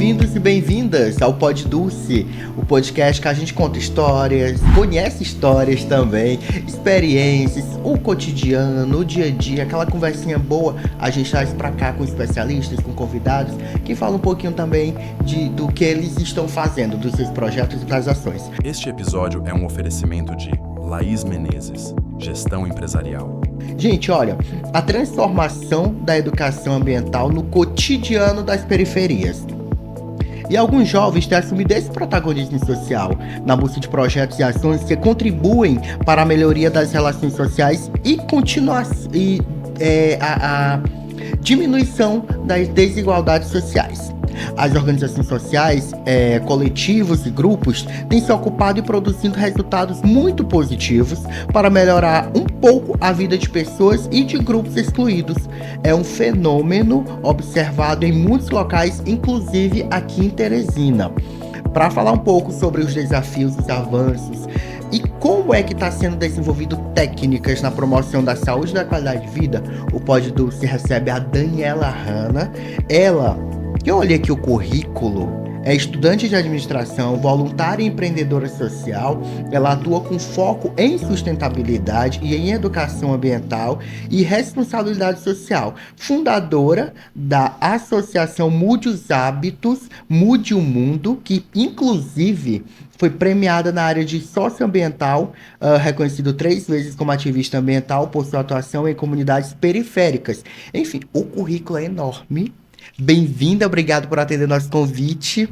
Bem-vindos e bem-vindas ao Pod Dulce, o podcast que a gente conta histórias, conhece histórias também, experiências, o cotidiano, o dia a dia, aquela conversinha boa, a gente traz pra cá com especialistas, com convidados, que falam um pouquinho também do que eles estão fazendo, dos seus projetos e das ações. Este episódio é um oferecimento de Laís Menezes, Gestão Empresarial. Gente, olha, a transformação da educação ambiental no cotidiano das periferias. E alguns jovens têm assumido esse protagonismo social na busca de projetos e ações que contribuem para a melhoria das relações sociais e a diminuição das desigualdades sociais. As organizações sociais, coletivos e grupos têm se ocupado e produzindo resultados muito positivos para melhorar um pouco a vida de pessoas e de grupos excluídos. É um fenômeno observado em muitos locais, inclusive aqui em Teresina. Para falar um pouco sobre os desafios, os avanços e como é que está sendo desenvolvido técnicas na promoção da saúde e da qualidade de vida, o Pod Dulce recebe a Daniela Hanna. Eu olhei aqui o currículo, é estudante de administração, voluntária e empreendedora social. Ela atua com foco em sustentabilidade e em educação ambiental e responsabilidade social. Fundadora da Associação Mude os Hábitos, Mude o Mundo, que inclusive foi premiada na área de socioambiental, reconhecido 3 vezes como ativista ambiental por sua atuação em comunidades periféricas. Enfim, o currículo é enorme. Bem-vinda, obrigado por atender nosso convite.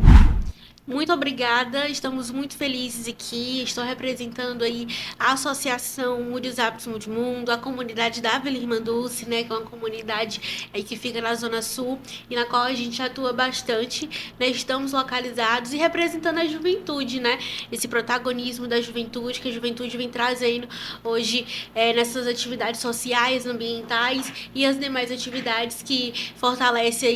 Muito obrigada, estamos muito felizes aqui. Estou representando aí a Associação Mude os Hábitos, Mude o Mundo, a comunidade da Vila Irmã Dulce, né, que é uma comunidade aí que fica na Zona Sul e na qual a gente atua bastante, né. Estamos localizados e representando a juventude, né, esse protagonismo da juventude, que a juventude vem trazendo hoje nessas atividades sociais, ambientais e as demais atividades que fortalecem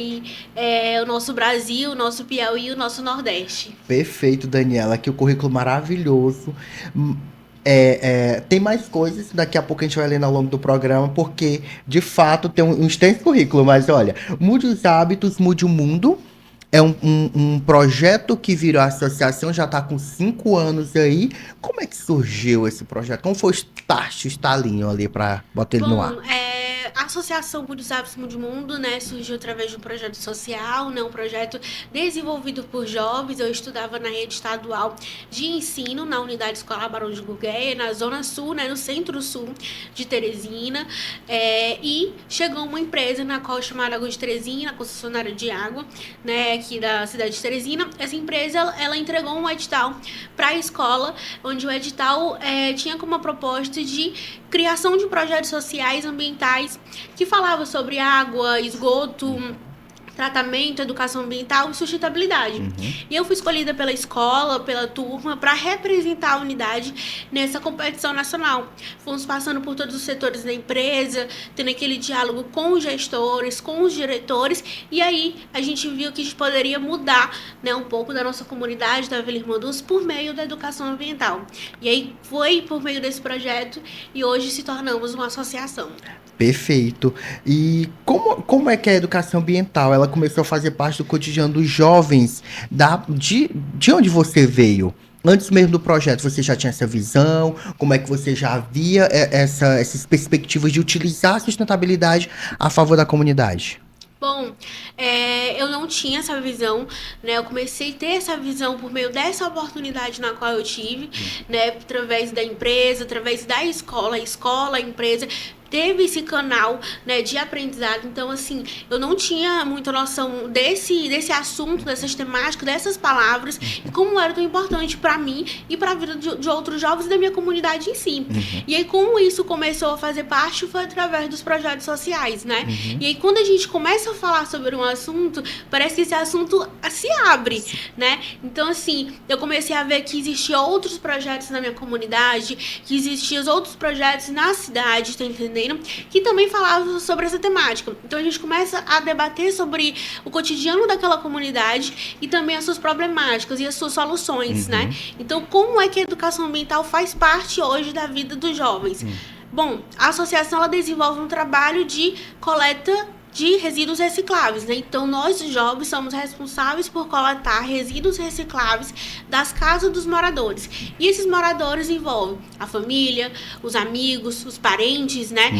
aí o nosso Brasil, o nosso Piauí e o nosso Nordeste. Perfeito, Daniela, que o currículo maravilhoso. Tem mais coisas, daqui a pouco a gente vai lendo ao longo do programa, porque de fato tem um extenso currículo, mas olha, Mude os Hábitos, Mude o Mundo. É um projeto que virou associação, já está com 5 anos aí. Como é que surgiu esse projeto? Como foi o start, o estalinho ali para botar ele no ar? A Associação Mude os Hábitos, Mude o Mundo, né, surgiu através de um projeto social, né, um projeto desenvolvido por jovens. Eu estudava na rede estadual de ensino, na unidade escolar Barão de Gurgueia, na Zona Sul, né, no centro-sul de Teresina, e chegou uma empresa na qual chamada Água de Teresina, concessionária de água, né, aqui da cidade de Teresina. Essa empresa, ela entregou um edital para a escola, onde o edital tinha como proposta de criação de projetos sociais, ambientais, que falava sobre água, esgoto, tratamento, educação ambiental e sustentabilidade. E eu fui escolhida pela escola, pela turma, para representar a unidade nessa competição nacional. Fomos passando por todos os setores da empresa, tendo aquele diálogo com os gestores, com os diretores, e aí a gente viu que a gente poderia mudar, né, um pouco da nossa comunidade, da Vila Irmã Dulce, por meio da educação ambiental. E aí foi por meio desse projeto e hoje se tornamos uma associação. Perfeito. E como é que a educação ambiental ela começou a fazer parte do cotidiano dos jovens de onde você veio? Antes mesmo do projeto, você já tinha essa visão? Como é que você já via essas perspectivas de utilizar a sustentabilidade a favor da comunidade? Bom, eu não tinha essa visão, né? Eu comecei a ter essa visão por meio dessa oportunidade na qual eu tive, né? Através da empresa, através da escola, a empresa teve esse canal, né, de aprendizado. Então, assim, eu não tinha muita noção desse assunto, dessas temáticas, dessas palavras, e como era tão importante para mim e para a vida de outros jovens da minha comunidade em si. E aí, como isso começou a fazer parte, foi através dos projetos sociais, né? E aí, quando a gente começa a falar sobre um assunto, parece que esse assunto se abre, né? Então, assim, eu comecei a ver que existiam outros projetos na minha comunidade, que existiam outros projetos na cidade, tá entendendo? Que também falavam sobre essa temática. Então a gente começa a debater sobre o cotidiano daquela comunidade e também as suas problemáticas e as suas soluções, né? Então, como é que a educação ambiental faz parte hoje da vida dos jovens? Bom, a associação ela desenvolve um trabalho de coleta de resíduos recicláveis, né? Então, nós, jovens, somos responsáveis por coletar resíduos recicláveis das casas dos moradores. E esses moradores envolvem a família, os amigos, os parentes, né?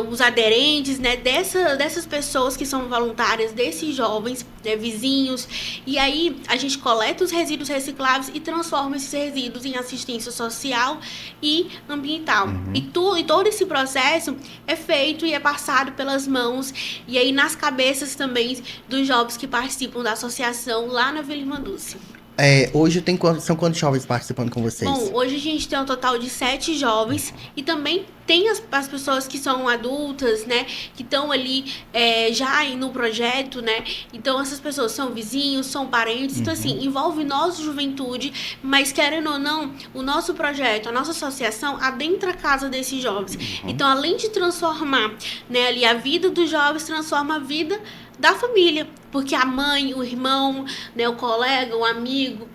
Os aderentes, né? Dessas pessoas que são voluntárias, desses jovens, né? Vizinhos. E aí, a gente coleta os resíduos recicláveis e transforma esses resíduos em assistência social e ambiental. E todo esse processo é feito e é passado pelas mãos e aí nas cabeças também dos jovens que participam da associação lá na Vila Irmã Dulce. Hoje são quantos jovens participando com vocês? Bom, hoje a gente tem um total de 7 jovens e também tem as pessoas que são adultas, né, que estão ali já no projeto, né, então essas pessoas são vizinhos, são parentes, então assim, envolve nossa juventude, mas querendo ou não, o nosso projeto, a nossa associação adentra a casa desses jovens, então além de transformar, né, ali a vida dos jovens, transforma a vida da família, porque a mãe, o irmão, né, o colega, o amigo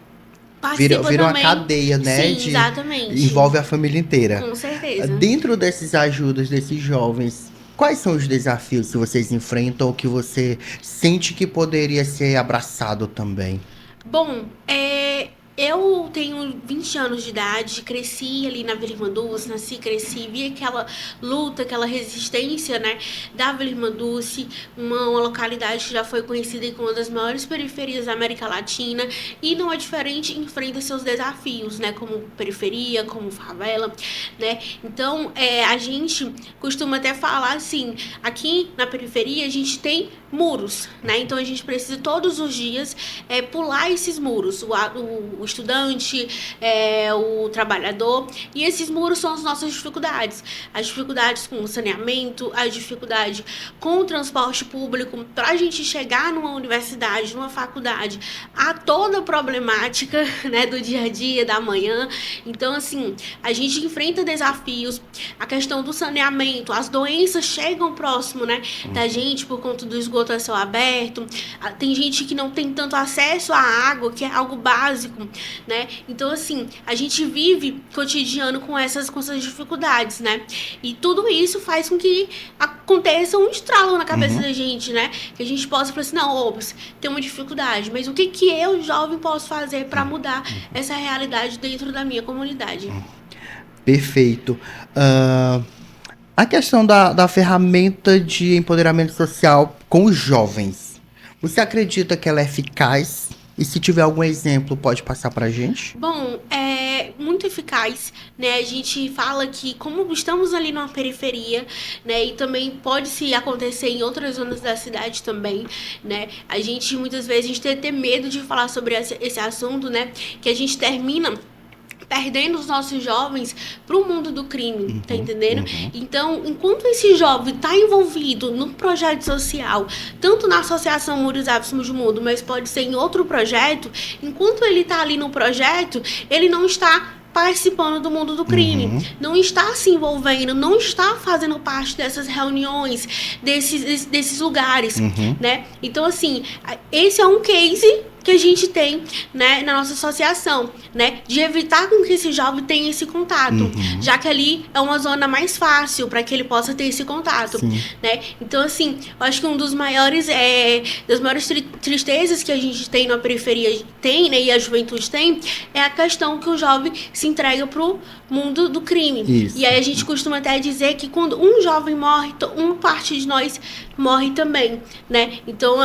participa Vira uma também. cadeia, né? Sim, exatamente. Envolve a família inteira. Com certeza. Dentro dessas ajudas desses jovens, quais são os desafios que vocês enfrentam ou que você sente que poderia ser abraçado também? Bom, eu tenho 20 anos de idade, cresci ali na Vila Irmã Dulce, nasci, cresci, vi aquela luta, aquela resistência, né, da Vila Irmã Dulce, uma localidade que já foi conhecida como uma das maiores periferias da América Latina e não é diferente, enfrenta seus desafios, né, como periferia, como favela, né, então a gente costuma até falar assim, aqui na periferia a gente tem muros, né, então a gente precisa todos os dias pular esses muros, o estudante, o trabalhador, e esses muros são as nossas dificuldades. As dificuldades com o saneamento, a dificuldade com o transporte público, para a gente chegar numa universidade, numa faculdade, há toda a problemática, né, do dia a dia, da manhã. Então, assim, a gente enfrenta desafios, a questão do saneamento, as doenças chegam próximo, né, da gente por conta do esgoto a céu aberto, tem gente que não tem tanto acesso à água, que é algo básico, né? Então, assim, a gente vive cotidiano com essas dificuldades, né? E tudo isso faz com que aconteça um estralo na cabeça da gente, né? Que a gente possa falar assim, não, ops, tem uma dificuldade, mas o que eu, jovem, posso fazer para mudar essa realidade dentro da minha comunidade? Perfeito. A questão da ferramenta de empoderamento social com os jovens, você acredita que ela é eficaz? E se tiver algum exemplo, pode passar pra gente? Bom, é muito eficaz, né? A gente fala que como estamos ali numa periferia, né? E também pode se acontecer em outras zonas da cidade também, né? A gente, muitas vezes, a gente tem até medo de falar sobre esse assunto, né? Que a gente termina perdendo os nossos jovens para o mundo do crime, tá entendendo? Então, enquanto esse jovem está envolvido no projeto social, tanto na Associação Muros Ábssimos do Mundo, mas pode ser em outro projeto, enquanto ele está ali no projeto, ele não está participando do mundo do crime, não está se envolvendo, não está fazendo parte dessas reuniões, desses lugares, né? Então, assim, esse é um case que a gente tem, né, na nossa associação, né, de evitar com que esse jovem tenha esse contato, já que ali é uma zona mais fácil para que ele possa ter esse contato, né? Então, assim, eu acho que das maiores tristezas que a gente tem na periferia, né, e a juventude tem, é a questão que o jovem se entrega pro mundo do crime. Isso. E aí a gente costuma até dizer que quando um jovem morre, uma parte de nós morre também, né? Então,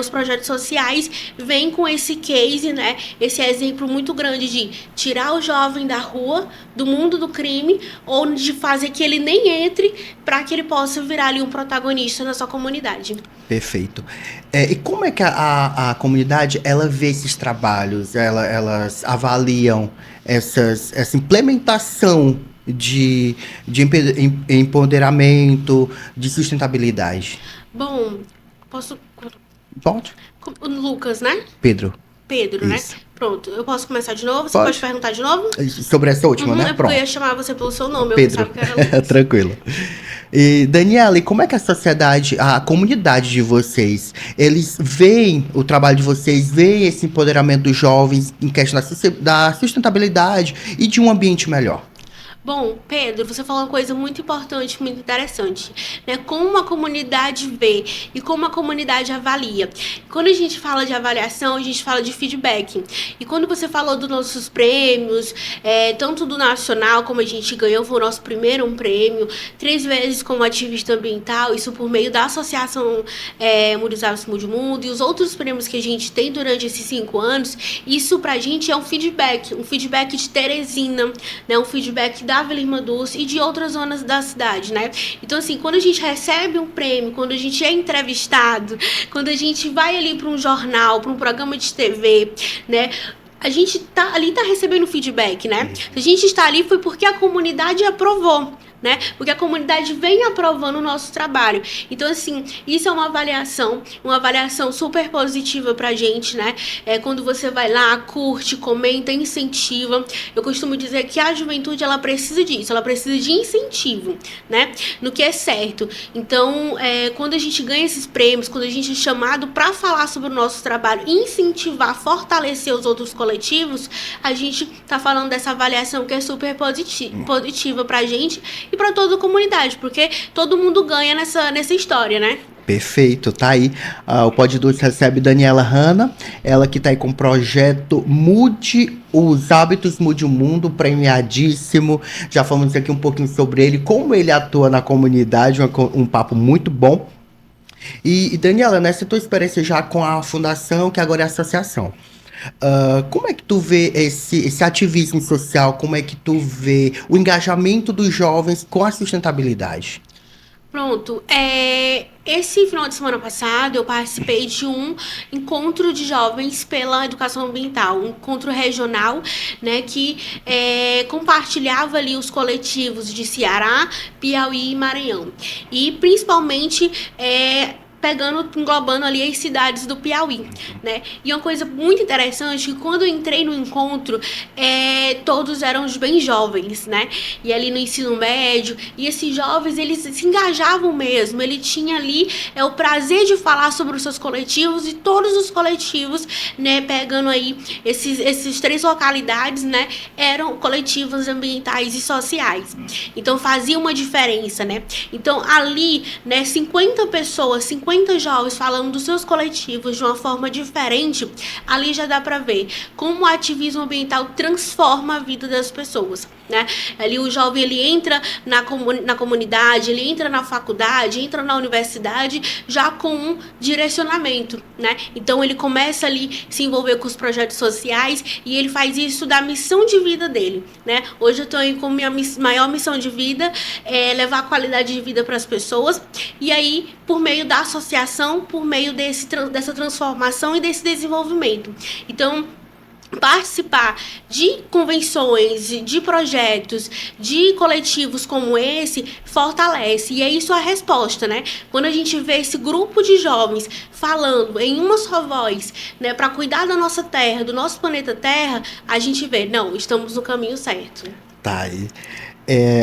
os projetos sociais vêm com esse case, né? Esse exemplo muito grande de tirar o jovem da rua, do mundo do crime, ou de fazer que ele nem entre para que ele possa virar ali um protagonista na sua comunidade. Perfeito. E como é que a comunidade, ela vê esses trabalhos? Elas avaliam essa implementação de empoderamento, de sustentabilidade? Bom, posso... Pode? O Lucas, né? Pedro, Isso. Né? Pronto, eu posso começar de novo? Você pode perguntar de novo? sobre essa última, né? É porque eu ia chamar você pelo seu nome, Pedro. eu pensava que era Lucas. Tranquilo. E, Daniela, e como é que a sociedade, a comunidade de vocês, eles veem o trabalho de vocês, veem esse empoderamento dos jovens em questão da sustentabilidade e de um ambiente melhor? Bom, Pedro, você falou uma coisa muito importante, muito interessante, né? Como a comunidade vê e como a comunidade avalia. Quando a gente fala de avaliação, a gente fala de feedback. E quando você falou dos nossos prêmios, tanto do nacional, como a gente ganhou, foi o nosso primeiro prêmio, 3 vezes como ativista ambiental, isso por meio da Associação Muros Árvores Mude o Mundo, e os outros prêmios que a gente tem durante esses 5 anos, isso pra gente é um feedback de Teresina, né? Um feedback da Vila Irmã Dulce e de outras zonas da cidade, né? Então, assim, quando a gente recebe um prêmio, quando a gente é entrevistado, quando a gente vai ali para um jornal, para um programa de TV, né? A gente tá recebendo feedback, né? Se a gente está ali foi porque a comunidade aprovou, né? Porque a comunidade vem aprovando o nosso trabalho. Então, assim, isso é uma avaliação super positiva pra gente, né? Quando você vai lá, curte, comenta, incentiva. Eu costumo dizer que a juventude, ela precisa disso, ela precisa de incentivo, né? No que é certo. Então, quando a gente ganha esses prêmios, quando a gente é chamado pra falar sobre o nosso trabalho, incentivar, fortalecer os outros coletivos, a gente tá falando dessa avaliação que é super positiva pra gente e para toda a comunidade, porque todo mundo ganha nessa história, né? Perfeito, tá aí. O Pod Doce recebe Daniela Hanna, ela que tá aí com o projeto Mude os Hábitos, Mude o Mundo, premiadíssimo. Já falamos aqui um pouquinho sobre ele, como ele atua na comunidade, um papo muito bom. E Daniela, nessa tua experiência já com a fundação, que agora é a associação, como é que tu vê esse ativismo social? Como é que tu vê o engajamento dos jovens com a sustentabilidade? Pronto. Esse final de semana passado eu participei de um encontro de jovens pela educação ambiental, um encontro regional, né, que compartilhava ali os coletivos de Ceará, Piauí e Maranhão. E principalmente englobando ali as cidades do Piauí, né? E uma coisa muito interessante, que quando eu entrei no encontro, todos eram bem jovens, né? E ali no ensino médio, e esses jovens, eles se engajavam mesmo, ele tinha ali o prazer de falar sobre os seus coletivos, e todos os coletivos, né, pegando aí esses 3 localidades, né, eram coletivos ambientais e sociais. Então fazia uma diferença, né? Então ali, né, 50 pessoas, 50 jovens falando dos seus coletivos de uma forma diferente, ali já dá para ver como o ativismo ambiental transforma a vida das pessoas, né? Ali o jovem, ele entra na comunidade, ele entra na faculdade, entra na universidade já com um direcionamento, né? Então ele começa ali a se envolver com os projetos sociais e ele faz isso da missão de vida dele, né? Hoje eu estou aí com minha maior missão de vida, levar qualidade de vida para as pessoas, e aí por meio da associação, por meio dessa transformação e desse desenvolvimento. Então, participar de convenções, de projetos, de coletivos como esse, fortalece. E é isso a resposta, né? Quando a gente vê esse grupo de jovens falando em uma só voz, né, para cuidar da nossa terra, do nosso planeta Terra, a gente vê, não, estamos no caminho certo. Tá aí.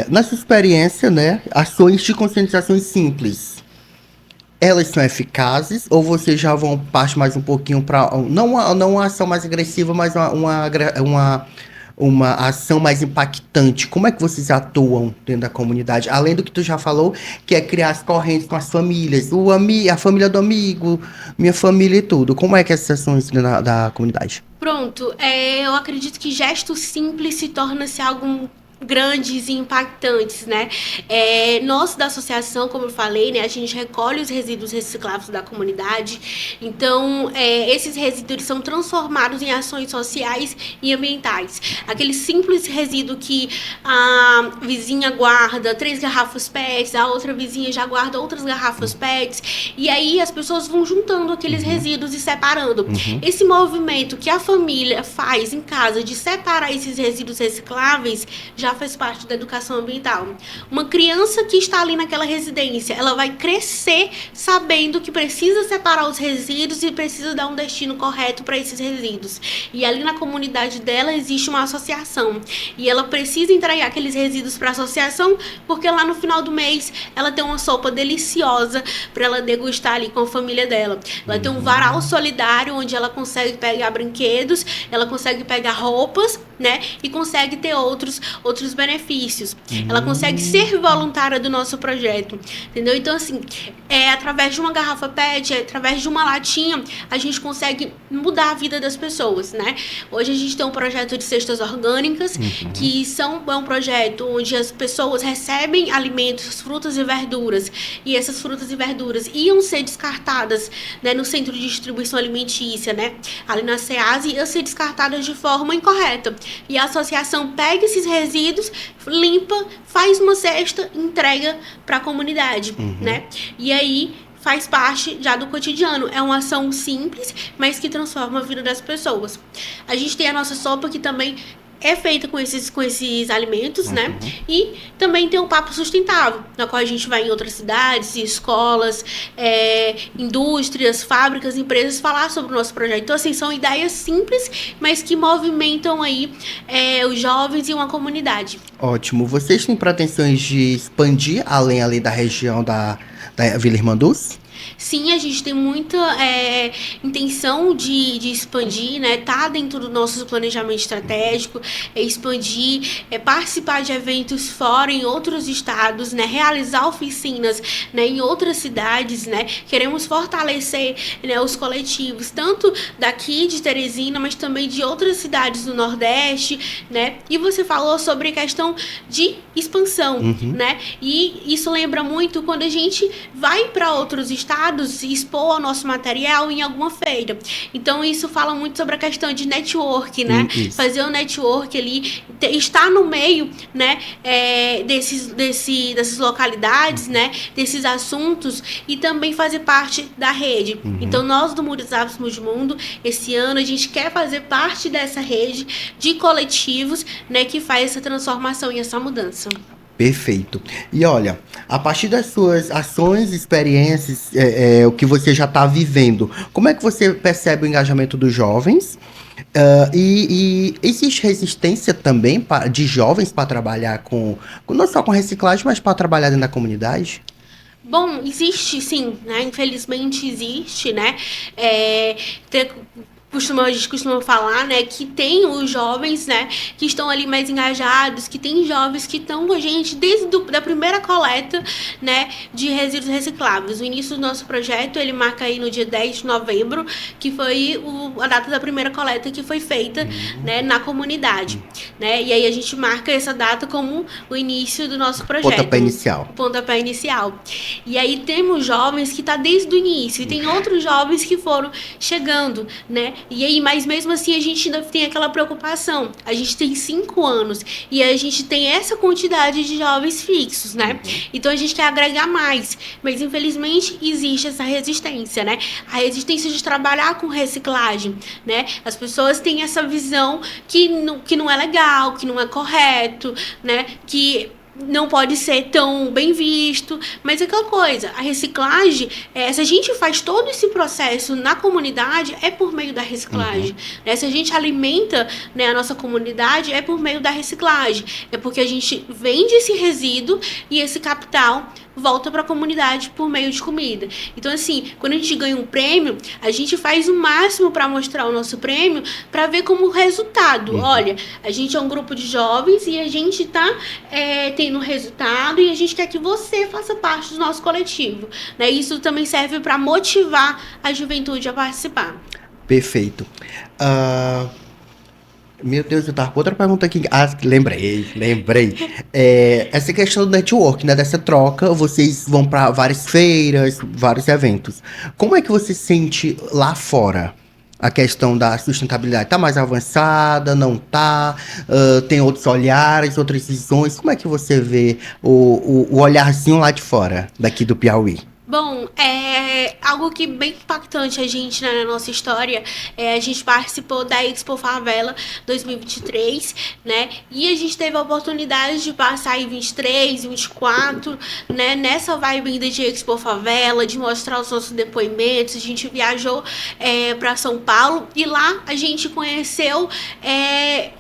Na sua experiência, né, ações de conscientização simples, elas são eficazes ou vocês já vão parte mais um pouquinho para não uma ação mais agressiva, mas uma ação mais impactante? Como é que vocês atuam dentro da comunidade? Além do que tu já falou, que é criar as correntes com as famílias, a família do amigo, minha família e tudo. Como é que essas ações dentro da comunidade? Pronto, eu acredito que gesto simples se torna-se algo grandes e impactantes, né? Nós da associação, como eu falei, né, a gente recolhe os resíduos recicláveis da comunidade. Então, esses resíduos são transformados em ações sociais e ambientais. Aquele simples resíduo que a vizinha guarda 3 garrafas PETs, a outra vizinha já guarda outras garrafas PETs, e aí as pessoas vão juntando aqueles resíduos e separando. Esse movimento que a família faz em casa de separar esses resíduos recicláveis já faz parte da educação ambiental. Uma criança que está ali naquela residência, ela vai crescer sabendo que precisa separar os resíduos e precisa dar um destino correto para esses resíduos. E ali na comunidade dela existe uma associação. E ela precisa entregar aqueles resíduos para a associação, porque lá no final do mês ela tem uma sopa deliciosa para ela degustar ali com a família dela. Ela tem um varal solidário onde ela consegue pegar brinquedos, ela consegue pegar roupas, né? E consegue ter outros outros benefícios. Ela consegue ser voluntária do nosso projeto, entendeu? Então, assim, através de uma garrafa PET, através de uma latinha, a gente consegue mudar a vida das pessoas, né? Hoje a gente tem um projeto de cestas orgânicas, que é um projeto onde as pessoas recebem alimentos, frutas e verduras, e essas frutas e verduras iam ser descartadas, né, no centro de distribuição alimentícia, né, ali na SEASA, iam ser descartadas de forma incorreta. E a associação pega esses resíduos, limpa, faz uma cesta, entrega para a comunidade, né? E aí faz parte já do cotidiano. É uma ação simples, mas que transforma a vida das pessoas. A gente tem a nossa sopa, que também é feita com esses alimentos, né? E também tem o Papo Sustentável, na qual a gente vai em outras cidades, escolas, indústrias, fábricas, empresas, falar sobre o nosso projeto. Então, assim, são ideias simples, mas que movimentam aí os jovens e uma comunidade. Ótimo. Vocês têm pretensões de expandir além ali da região da Vila Irmanduz? Sim, a gente tem muita intenção de expandir, né? Tá dentro do nosso planejamento estratégico, expandir, participar de eventos fora, em outros estados, né? Realizar oficinas, né, em outras cidades, né? Queremos fortalecer, né, os coletivos, tanto daqui de Teresina, mas também de outras cidades do Nordeste, né? E você falou sobre a questão de expansão, né? E isso lembra muito quando a gente vai para outros estados e expor o nosso material em alguma feira. Então, isso fala muito sobre a questão de network, né? Fazer o network ali, estar no meio, né, dessas localidades, né, desses assuntos, e também fazer parte da rede. Então, nós do Murizapes Mundo, esse ano, a gente quer fazer parte dessa rede de coletivos, né, que faz essa transformação e essa mudança. Perfeito. E olha, a partir das suas ações, experiências, o que você já está vivendo, como é que você percebe o engajamento dos jovens? E existe resistência também de jovens para trabalhar não só com reciclagem, mas para trabalhar dentro da comunidade? Bom, existe sim, né? Infelizmente existe, né? A gente costuma falar, né, que tem os jovens, né, que estão ali mais engajados, que tem jovens que estão com a gente desde da primeira coleta, né, de resíduos recicláveis. O início do nosso projeto, ele marca aí no dia 10 de novembro, que foi a data da primeira coleta que foi feita, né, na comunidade, né, e aí a gente marca essa data como o início do nosso projeto. Pontapé inicial. Pontapé inicial. E aí temos jovens que tá desde o início, e tem outros jovens que foram chegando, né. E aí, mas mesmo assim a gente ainda tem aquela preocupação. A gente tem 5 anos e a gente tem essa quantidade de jovens fixos, né? Então a gente quer agregar mais, mas infelizmente existe essa resistência, né? A resistência de trabalhar com reciclagem, né? As pessoas têm essa visão que não é legal, que não é correto, né? Que não pode ser tão bem visto, mas é aquela coisa, a reciclagem, se a gente faz todo esse processo na comunidade, é por meio da reciclagem, né? Se a gente alimenta, né, a nossa comunidade, é por meio da reciclagem, é porque a gente vende esse resíduo e esse capital volta para a comunidade por meio de comida. Então, assim, quando a gente ganha um prêmio, a gente faz o máximo para mostrar o nosso prêmio, para ver como resultado. Olha, a gente é um grupo de jovens e a gente tá tendo resultado, e a gente quer que você faça parte do nosso coletivo, né? Isso também serve para motivar a juventude a participar. Perfeito. Meu Deus, eu tava com outra pergunta aqui. Lembrei. Essa questão do network, né? Dessa troca, vocês vão para várias feiras, vários eventos. Como é que você sente lá fora a questão da sustentabilidade? Tá mais avançada, não tá? Tem outros olhares, outras visões? Como é que você vê o olharzinho lá de fora, daqui do Piauí? Bom, algo que bem impactante a gente, né, na nossa história, a gente participou da Expo Favela 2023, né, e a gente teve a oportunidade de passar em 23, 24, né, nessa vibe ainda de Expo Favela, de mostrar os nossos depoimentos. A gente viajou para São Paulo e lá a gente conheceu,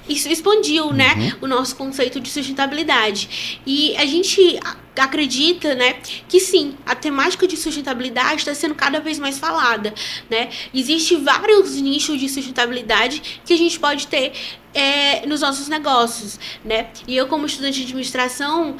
isso expandiu, né, o nosso conceito de sustentabilidade. E a gente acredita, né, que sim, a temática de sustentabilidade está sendo cada vez mais falada, né? Existem vários nichos de sustentabilidade que a gente pode ter nos nossos negócios, né? E eu, como estudante de administração,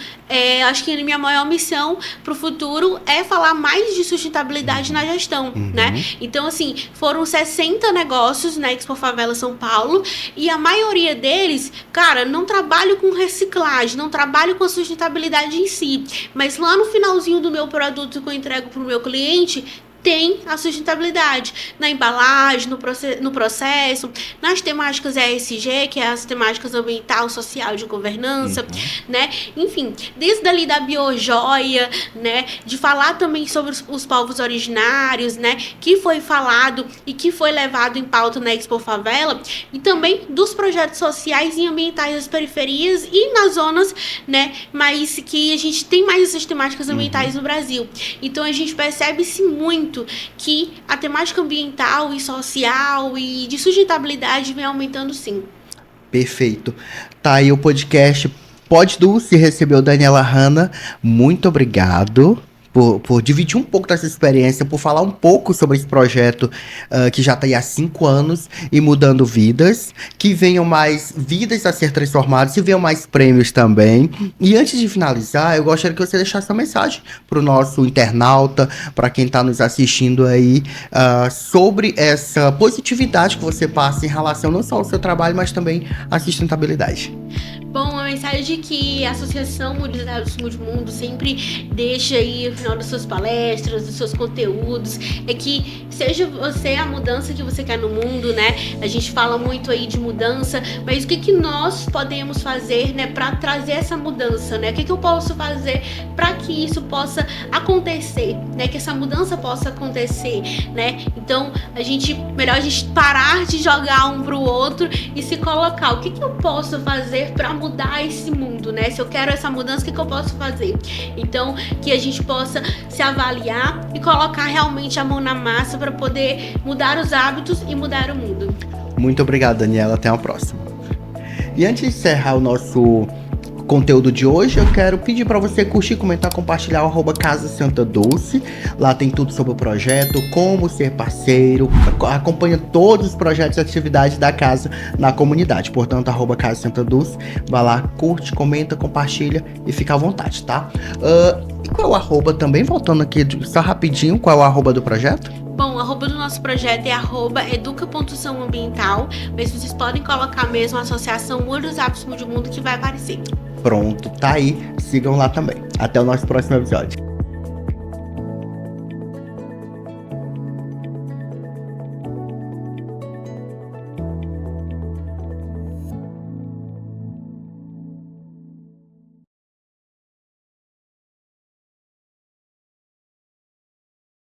acho que a minha maior missão para o futuro é falar mais de sustentabilidade na gestão, né? Então, assim, foram 60 negócios na Expo Favela São Paulo e a maioria deles, cara, não trabalho com reciclagem, não trabalho com a sustentabilidade em si, mas lá no finalzinho do meu produto que eu entrego para o meu cliente, tem a sustentabilidade na embalagem, no processo, nas temáticas ESG, que é as temáticas ambiental, social e de governança, né? Enfim, desde ali da biojoia, né? De falar também sobre os povos originários, né? Que foi falado e que foi levado em pauta na Expo Favela, e também dos projetos sociais e ambientais das periferias e nas zonas, né? Mas que a gente tem mais essas temáticas ambientais no Brasil. Então a gente percebe-se muito que a temática ambiental e social e de sustentabilidade vem aumentando, sim. Perfeito. Tá aí o podcast Pod Dulce, recebeu Daniela Hanna. Muito obrigado por dividir um pouco dessa experiência, por falar um pouco sobre esse projeto que já está aí há 5 anos e mudando vidas. Que venham mais vidas a ser transformadas e venham mais prêmios também. E antes de finalizar, eu gostaria que você deixasse uma mensagem para o nosso internauta, para quem está nos assistindo aí, sobre essa positividade que você passa em relação não só ao seu trabalho, mas também à sustentabilidade. Bom, a mensagem que a Associação Mundial do Mundo sempre deixa aí no final das suas palestras, dos seus conteúdos, é que seja você a mudança que você quer no mundo, né? A gente fala muito aí de mudança, mas o que nós podemos fazer, né, para trazer essa mudança, né? O que eu posso fazer para que isso possa acontecer, né? Que essa mudança possa acontecer, né? Então, melhor a gente parar de jogar um pro outro e se colocar, o que eu posso fazer para mudar esse mundo, né? Se eu quero essa mudança, o que eu posso fazer? Então, que a gente possa se avaliar e colocar realmente a mão na massa para poder mudar os hábitos e mudar o mundo. Muito obrigado, Daniela. Até a próxima. E antes de encerrar o nosso conteúdo de hoje, eu quero pedir para você curtir, comentar, compartilhar o @Casa Santa Dulce. Lá tem tudo sobre o projeto, como ser parceiro, acompanha todos os projetos e atividades da casa na comunidade. Portanto, @Casa Santa Dulce, vai lá, curte, comenta, compartilha e fica à vontade, tá? E qual é o arroba também, voltando aqui só rapidinho, qual é o arroba do projeto? Bom, o arroba do nosso projeto é @educa.açãoambiental, mas vocês podem colocar mesmo a Associação Olho dos Hábitos do Mundo que vai aparecer. Pronto, tá aí. Sigam lá também. Até o nosso próximo episódio.